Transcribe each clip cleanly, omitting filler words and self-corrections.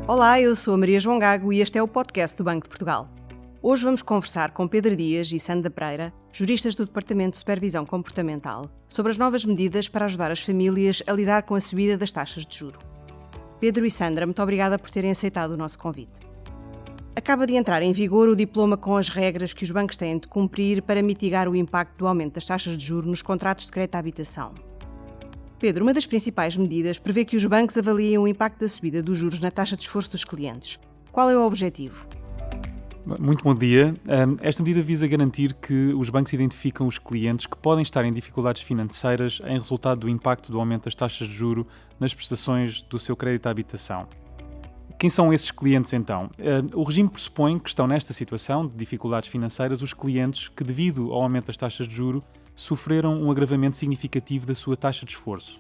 Olá, eu sou a Maria João Gago e este é o podcast do Banco de Portugal. Hoje vamos conversar com Pedro Dias e Sandra Pereira, juristas do Departamento de Supervisão Comportamental, sobre as novas medidas para ajudar as famílias a lidar com a subida das taxas de juro. Pedro e Sandra, muito obrigada por terem aceitado o nosso convite. Acaba de entrar em vigor o diploma com as regras que os bancos têm de cumprir para mitigar o impacto do aumento das taxas de juros nos contratos de crédito à habitação. Pedro, uma das principais medidas prevê que os bancos avaliem o impacto da subida dos juros na taxa de esforço dos clientes. Qual é o objetivo? Muito bom dia. Esta medida visa garantir que os bancos identificam os clientes que podem estar em dificuldades financeiras em resultado do impacto do aumento das taxas de juro nas prestações do seu crédito à habitação. Quem são esses clientes, então? O regime pressupõe que estão nesta situação de dificuldades financeiras os clientes que, devido ao aumento das taxas de juro, sofreram um agravamento significativo da sua taxa de esforço.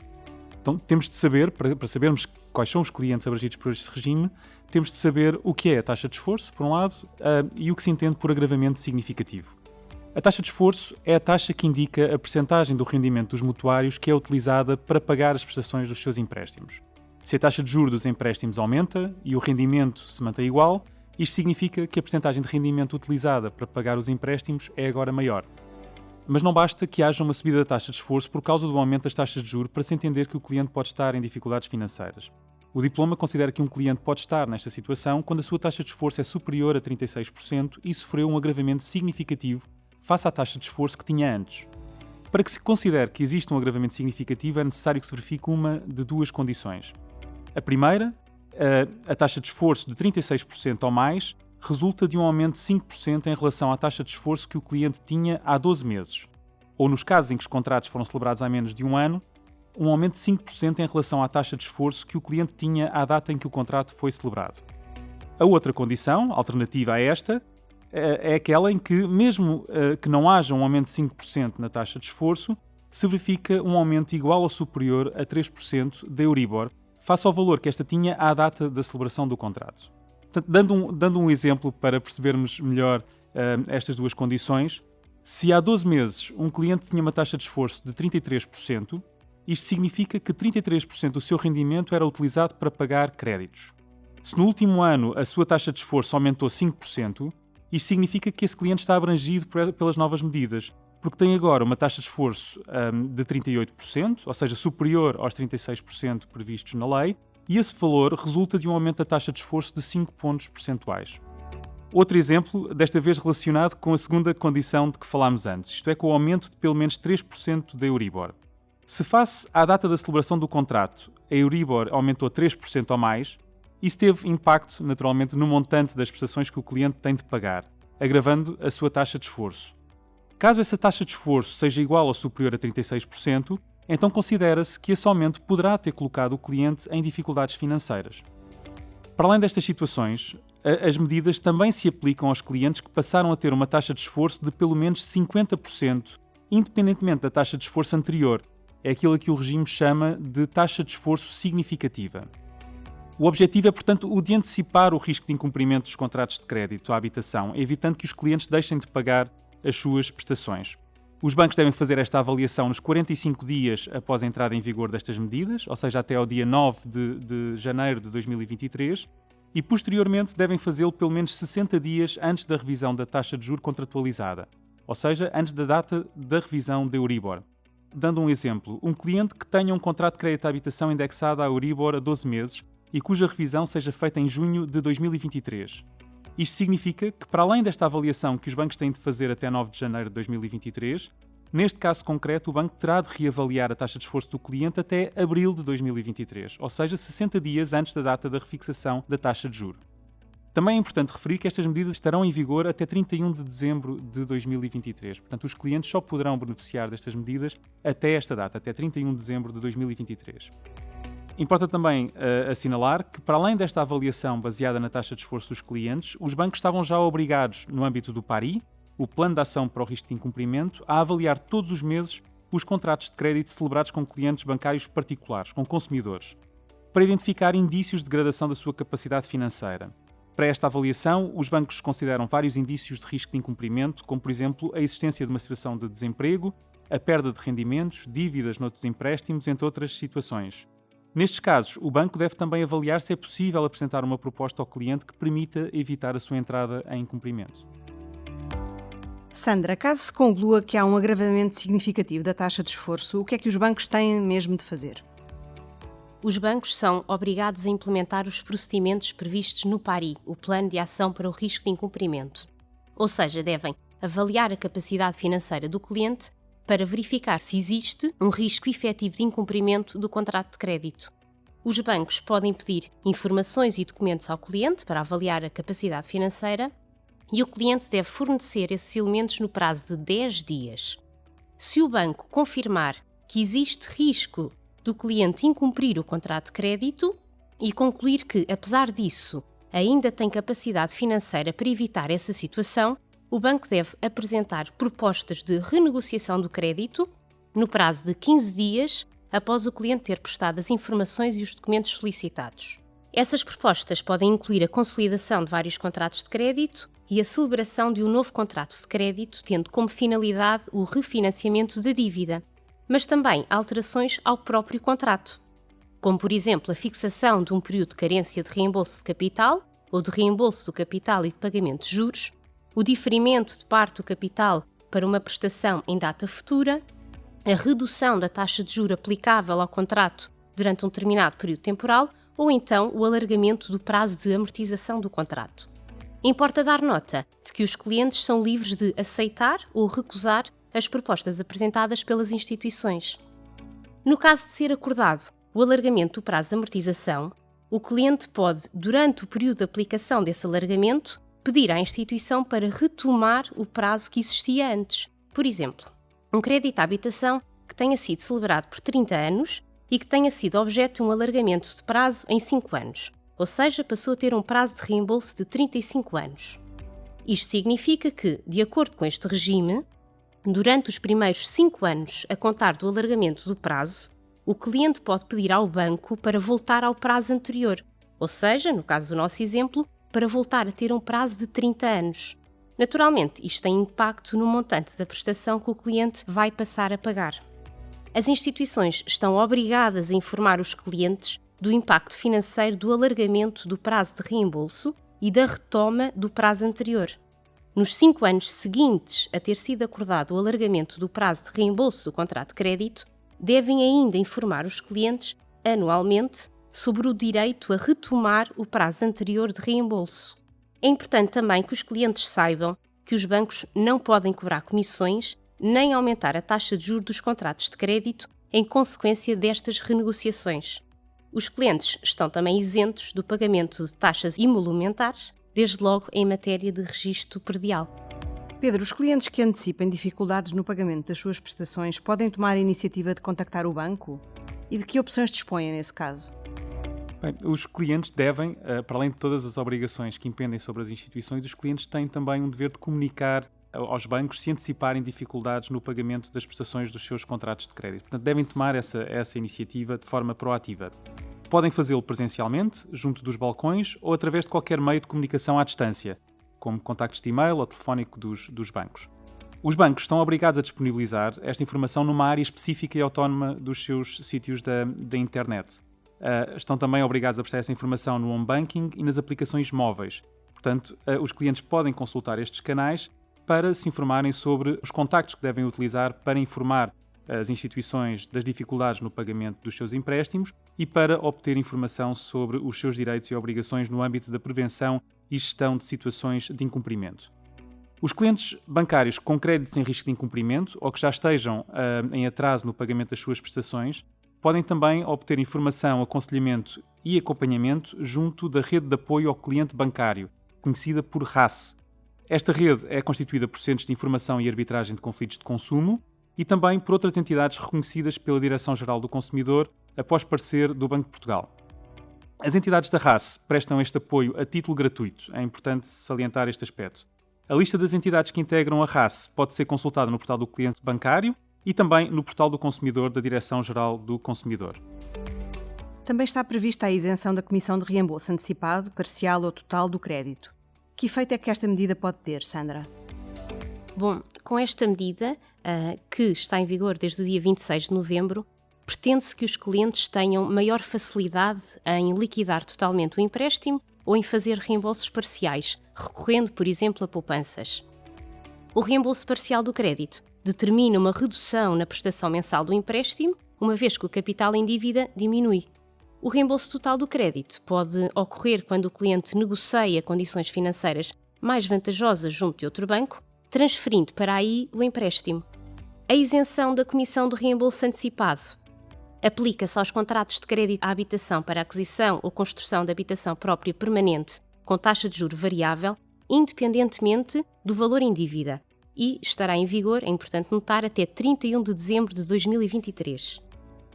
Então, temos de saber, para sabermos quais são os clientes abrangidos por este regime, temos de saber o que é a taxa de esforço, por um lado, e o que se entende por agravamento significativo. A taxa de esforço é a taxa que indica a percentagem do rendimento dos mutuários que é utilizada para pagar as prestações dos seus empréstimos. Se a taxa de juros dos empréstimos aumenta e o rendimento se mantém igual, isto significa que a percentagem de rendimento utilizada para pagar os empréstimos é agora maior. Mas não basta que haja uma subida da taxa de esforço por causa do aumento das taxas de juros para se entender que o cliente pode estar em dificuldades financeiras. O diploma considera que um cliente pode estar nesta situação quando a sua taxa de esforço é superior a 36% e sofreu um agravamento significativo face à taxa de esforço que tinha antes. Para que se considere que existe um agravamento significativo, é necessário que se verifique uma de duas condições. A primeira, a taxa de esforço de 36% ou mais, resulta de um aumento de 5% em relação à taxa de esforço que o cliente tinha há 12 meses, ou nos casos em que os contratos foram celebrados há menos de um ano, um aumento de 5% em relação à taxa de esforço que o cliente tinha à data em que o contrato foi celebrado. A outra condição, alternativa a esta, é aquela em que, mesmo que não haja um aumento de 5% na taxa de esforço, se verifica um aumento igual ou superior a 3% da Euribor, face ao valor que esta tinha à data da celebração do contrato. Portanto, dando um exemplo para percebermos melhor estas duas condições, se há 12 meses um cliente tinha uma taxa de esforço de 33%, isto significa que 33% do seu rendimento era utilizado para pagar créditos. Se no último ano a sua taxa de esforço aumentou 5%, isto significa que esse cliente está abrangido pelas novas medidas, porque tem agora uma taxa de esforço de 38%, ou seja, superior aos 36% previstos na lei, e esse valor resulta de um aumento da taxa de esforço de 5 pontos percentuais. Outro exemplo, desta vez relacionado com a segunda condição de que falámos antes, isto é, com o aumento de pelo menos 3% da Euribor. Se face à data da celebração do contrato, a Euribor aumentou 3% ou mais, isso teve impacto, naturalmente, no montante das prestações que o cliente tem de pagar, agravando a sua taxa de esforço. Caso essa taxa de esforço seja igual ou superior a 36%, então considera-se que esse aumento poderá ter colocado o cliente em dificuldades financeiras. Para além destas situações, as medidas também se aplicam aos clientes que passaram a ter uma taxa de esforço de pelo menos 50%, independentemente da taxa de esforço anterior. É aquilo a que o regime chama de taxa de esforço significativa. O objetivo é, portanto, o de antecipar o risco de incumprimento dos contratos de crédito à habitação, evitando que os clientes deixem de pagar as suas prestações. Os bancos devem fazer esta avaliação nos 45 dias após a entrada em vigor destas medidas, ou seja, até ao dia 9 de janeiro de 2023, e posteriormente devem fazê-lo pelo menos 60 dias antes da revisão da taxa de juros contratualizada, ou seja, antes da data da revisão da Euribor. Dando um exemplo, um cliente que tenha um contrato de crédito à habitação indexado à Euribor a 12 meses e cuja revisão seja feita em junho de 2023. Isto significa que, para além desta avaliação que os bancos têm de fazer até 9 de janeiro de 2023, neste caso concreto, o banco terá de reavaliar a taxa de esforço do cliente até abril de 2023, ou seja, 60 dias antes da data da refixação da taxa de juros. Também é importante referir que estas medidas estarão em vigor até 31 de dezembro de 2023. Portanto, os clientes só poderão beneficiar destas medidas até esta data, até 31 de dezembro de 2023. Importa também assinalar que, para além desta avaliação baseada na taxa de esforço dos clientes, os bancos estavam já obrigados, no âmbito do PARI, o Plano de Ação para o Risco de Incumprimento, a avaliar todos os meses os contratos de crédito celebrados com clientes bancários particulares, com consumidores, para identificar indícios de degradação da sua capacidade financeira. Para esta avaliação, os bancos consideram vários indícios de risco de incumprimento, como, por exemplo, a existência de uma situação de desemprego, a perda de rendimentos, dívidas noutros empréstimos, entre outras situações. Nestes casos, o banco deve também avaliar se é possível apresentar uma proposta ao cliente que permita evitar a sua entrada em incumprimento. Sandra, caso se conclua que há um agravamento significativo da taxa de esforço, o que é que os bancos têm mesmo de fazer? Os bancos são obrigados a implementar os procedimentos previstos no PARI, o Plano de Ação para o Risco de Incumprimento. Ou seja, devem avaliar a capacidade financeira do cliente para verificar se existe um risco efetivo de incumprimento do contrato de crédito. Os bancos podem pedir informações e documentos ao cliente para avaliar a capacidade financeira e o cliente deve fornecer esses elementos no prazo de 10 dias. Se o banco confirmar que existe risco do cliente incumprir o contrato de crédito e concluir que, apesar disso, ainda tem capacidade financeira para evitar essa situação, o banco deve apresentar propostas de renegociação do crédito no prazo de 15 dias após o cliente ter prestado as informações e os documentos solicitados. Essas propostas podem incluir a consolidação de vários contratos de crédito e a celebração de um novo contrato de crédito, tendo como finalidade o refinanciamento da dívida, mas também alterações ao próprio contrato, como, por exemplo, a fixação de um período de carência de reembolso de capital ou de reembolso do capital e de pagamento de juros, o diferimento de parte do capital para uma prestação em data futura, a redução da taxa de juros aplicável ao contrato durante um determinado período temporal ou então o alargamento do prazo de amortização do contrato. Importa dar nota de que os clientes são livres de aceitar ou recusar as propostas apresentadas pelas instituições. No caso de ser acordado o alargamento do prazo de amortização, o cliente pode, durante o período de aplicação desse alargamento, pedir à instituição para retomar o prazo que existia antes. Por exemplo, um crédito à habitação que tenha sido celebrado por 30 anos e que tenha sido objeto de um alargamento de prazo em 5 anos, ou seja, passou a ter um prazo de reembolso de 35 anos. Isto significa que, de acordo com este regime, durante os primeiros 5 anos a contar do alargamento do prazo, o cliente pode pedir ao banco para voltar ao prazo anterior, ou seja, no caso do nosso exemplo, para voltar a ter um prazo de 30 anos. Naturalmente, isto tem impacto no montante da prestação que o cliente vai passar a pagar. As instituições estão obrigadas a informar os clientes do impacto financeiro do alargamento do prazo de reembolso e da retoma do prazo anterior. Nos 5 anos seguintes a ter sido acordado o alargamento do prazo de reembolso do contrato de crédito, devem ainda informar os clientes, anualmente, sobre o direito a retomar o prazo anterior de reembolso. É importante também que os clientes saibam que os bancos não podem cobrar comissões nem aumentar a taxa de juros dos contratos de crédito em consequência destas renegociações. Os clientes estão também isentos do pagamento de taxas emolumentares, desde logo em matéria de registro predial. Pedro, os clientes que antecipem dificuldades no pagamento das suas prestações podem tomar a iniciativa de contactar o banco? E de que opções dispõem nesse caso? Bem, os clientes devem, para além de todas as obrigações que impendem sobre as instituições, os clientes têm também um dever de comunicar aos bancos se anteciparem dificuldades no pagamento das prestações dos seus contratos de crédito. Portanto, devem tomar essa iniciativa de forma proativa. Podem fazê-lo presencialmente, junto dos balcões, ou através de qualquer meio de comunicação à distância, como contactos de e-mail ou telefónico dos bancos. Os bancos estão obrigados a disponibilizar esta informação numa área específica e autónoma dos seus sítios da internet. Estão também obrigados a prestar essa informação no home banking e nas aplicações móveis. Portanto, os clientes podem consultar estes canais para se informarem sobre os contactos que devem utilizar para informar as instituições das dificuldades no pagamento dos seus empréstimos e para obter informação sobre os seus direitos e obrigações no âmbito da prevenção e gestão de situações de incumprimento. Os clientes bancários com créditos em risco de incumprimento ou que já estejam em atraso no pagamento das suas prestações podem também obter informação, aconselhamento e acompanhamento junto da Rede de Apoio ao Cliente Bancário, conhecida por RACE. Esta rede é constituída por centros de informação e arbitragem de conflitos de consumo e também por outras entidades reconhecidas pela Direção-Geral do Consumidor após parecer do Banco de Portugal. As entidades da RACE prestam este apoio a título gratuito, é importante salientar este aspecto. A lista das entidades que integram a RACE pode ser consultada no portal do cliente bancário e também no portal do consumidor da Direção-Geral do Consumidor. Também está prevista a isenção da comissão de reembolso antecipado, parcial ou total do crédito. Que efeito é que esta medida pode ter, Sandra? Bom, com esta medida, que está em vigor desde o dia 26 de novembro, pretende-se que os clientes tenham maior facilidade em liquidar totalmente o empréstimo ou em fazer reembolsos parciais, recorrendo, por exemplo, a poupanças. O reembolso parcial do crédito determina uma redução na prestação mensal do empréstimo, uma vez que o capital em dívida diminui. O reembolso total do crédito pode ocorrer quando o cliente negocia condições financeiras mais vantajosas junto de outro banco, transferindo para aí o empréstimo. A isenção da comissão de reembolso antecipado aplica-se aos contratos de crédito à habitação para aquisição ou construção de habitação própria permanente com taxa de juro variável, independentemente do valor em dívida, e estará em vigor, é importante notar, até 31 de dezembro de 2023.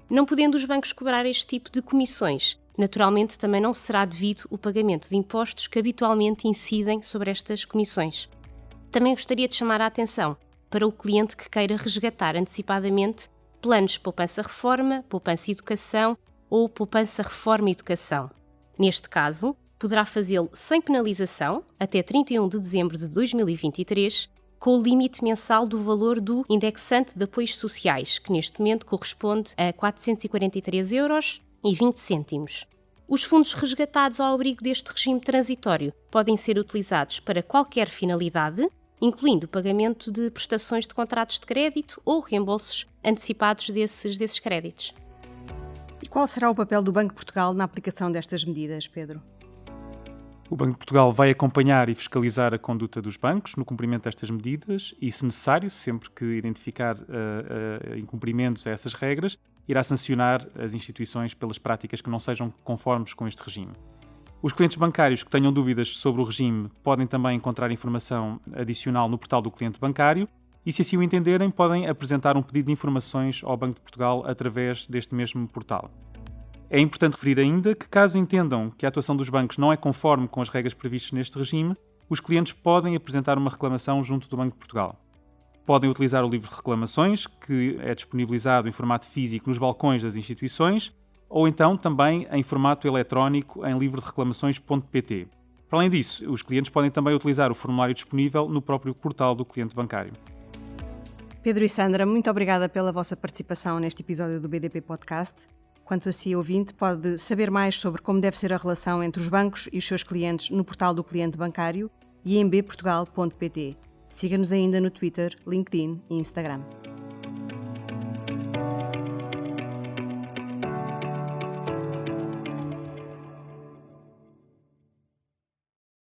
Não podendo os bancos cobrar este tipo de comissões, naturalmente também não será devido o pagamento de impostos que habitualmente incidem sobre estas comissões. Também gostaria de chamar a atenção para o cliente que queira resgatar antecipadamente planos de poupança-reforma, poupança-educação ou poupança-reforma-educação. Neste caso, poderá fazê-lo sem penalização até 31 de dezembro de 2023, com o limite mensal do valor do indexante de apoios sociais, que neste momento corresponde a 443,20 €. Os fundos resgatados ao abrigo deste regime transitório podem ser utilizados para qualquer finalidade, incluindo o pagamento de prestações de contratos de crédito ou reembolsos antecipados desses créditos. E qual será o papel do Banco de Portugal na aplicação destas medidas, Pedro? O Banco de Portugal vai acompanhar e fiscalizar a conduta dos bancos no cumprimento destas medidas e, se necessário, sempre que identificar incumprimentos a essas regras, irá sancionar as instituições pelas práticas que não sejam conformes com este regime. Os clientes bancários que tenham dúvidas sobre o regime podem também encontrar informação adicional no portal do cliente bancário e, se assim o entenderem, podem apresentar um pedido de informações ao Banco de Portugal através deste mesmo portal. É importante referir ainda que, caso entendam que a atuação dos bancos não é conforme com as regras previstas neste regime, os clientes podem apresentar uma reclamação junto do Banco de Portugal. Podem utilizar o livro de reclamações, que é disponibilizado em formato físico nos balcões das instituições, ou então também em formato eletrónico em livrodereclamações.pt. Para além disso, os clientes podem também utilizar o formulário disponível no próprio portal do cliente bancário. Pedro e Sandra, muito obrigada pela vossa participação neste episódio do BDP Podcast. Quanto a si, ouvinte, pode saber mais sobre como deve ser a relação entre os bancos e os seus clientes no portal do cliente bancário e em bportugal.pt. Siga-nos ainda no Twitter, LinkedIn e Instagram.